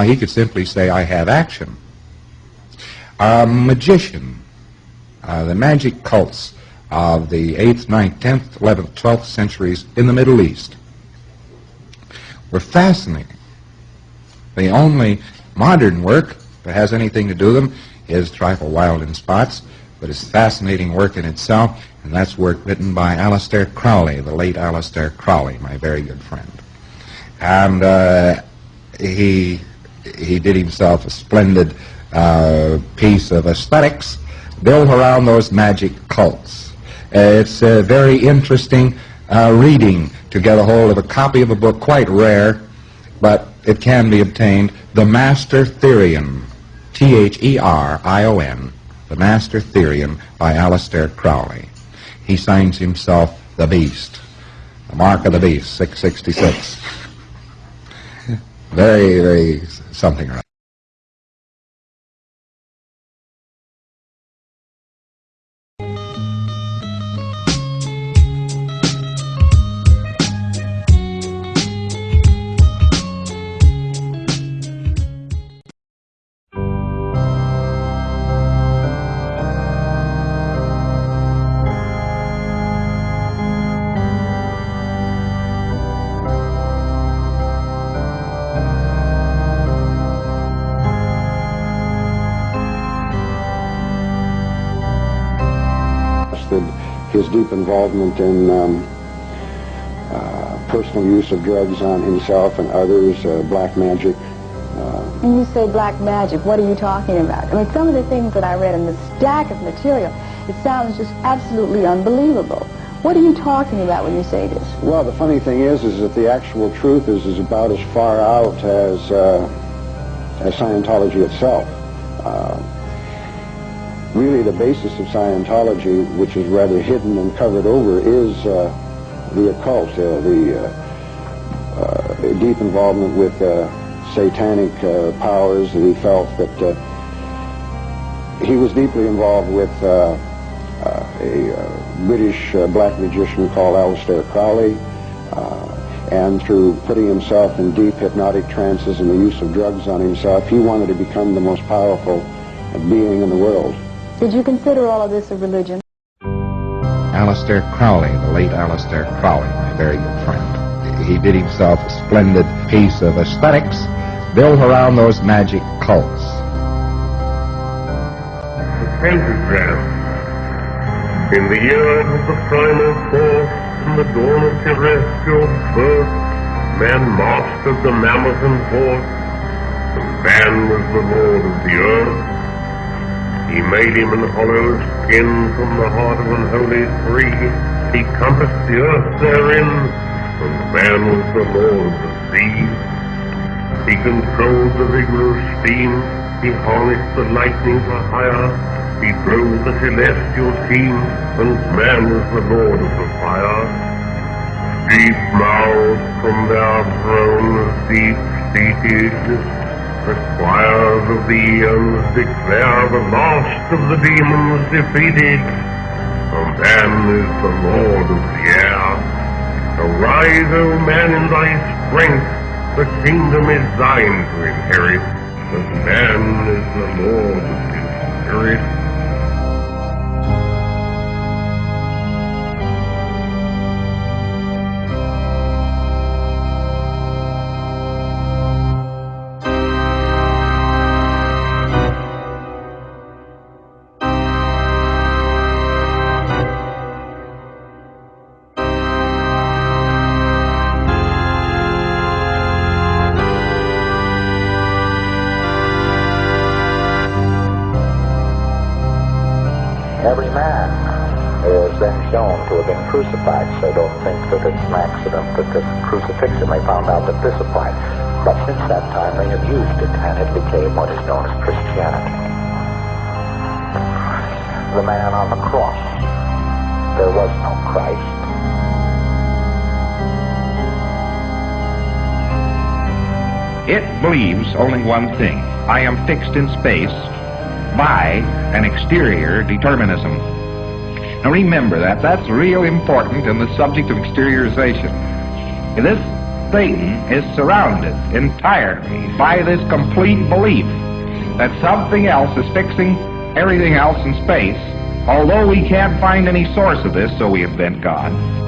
He could simply say, I have action. A magician, the magic cults of the 8th, 9th, 10th, 11th, 12th centuries in the Middle East were fascinating. The only modern work that has anything to do with them is trifle wild in spots, but it's fascinating work in itself, and that's work written by Aleister Crowley, the late Aleister Crowley, my very good friend. And he did himself a splendid piece of aesthetics built around those magic cults. It's very interesting reading to get a hold of a copy of a book, quite rare, but it can be obtained, The Master Therion, Therion, The Master Therion by Aleister Crowley. He signs himself the Beast, the mark of the beast, 666. Very, very something. His deep involvement in personal use of drugs on himself and others, black magic. When you say black magic, what are you talking about? I mean, some of the things that I read in the stack of material, it sounds just absolutely unbelievable. What are you talking about when you say this? Well, the funny thing is that the actual truth is about as far out as Scientology itself. Really, the basis of Scientology, which is rather hidden and covered over, is the occult, the deep involvement with satanic powers. That he felt that he was deeply involved with a British black magician called Aleister Crowley, and through putting himself in deep hypnotic trances and the use of drugs on himself, he wanted to become the most powerful being in the world. Did you consider all of this a religion? Aleister Crowley, the late Aleister Crowley, my very good friend. He did himself a splendid piece of aesthetics built around those magic cults. The pentagram. In the year of the primal force, in the dawn of terrestrial birth, man mastered the mammoth and horse, and man was the lord of the earth. He made him an hollow skin from the heart of unholy tree. He compassed the earth therein, and man was the lord of the sea. He controlled the vigorous steam. He harnessed the lightning for hire. He drove the celestial team, and man was the lord of the fire. Deep mouthed from their thrones, deep-seated, the squires of the eons declare the last of the demons defeated. And man is the lord of the air. Arise, O man, in thy strength. The kingdom is thine to inherit. But man is the lord of his spirit. Every man is then shown to have been crucified, so don't think that it's an accident that the crucifixion, they found out that this applied. But since that time they have used it, and it became what is known as Christianity. The man on the cross. There was no Christ. It believes only one thing. I am fixed in space by an exterior determinism. Now remember that. That's real important in the subject of exteriorization. This Satan is surrounded entirely by this complete belief that something else is fixing everything else in space, although we can't find any source of this, so we invent God.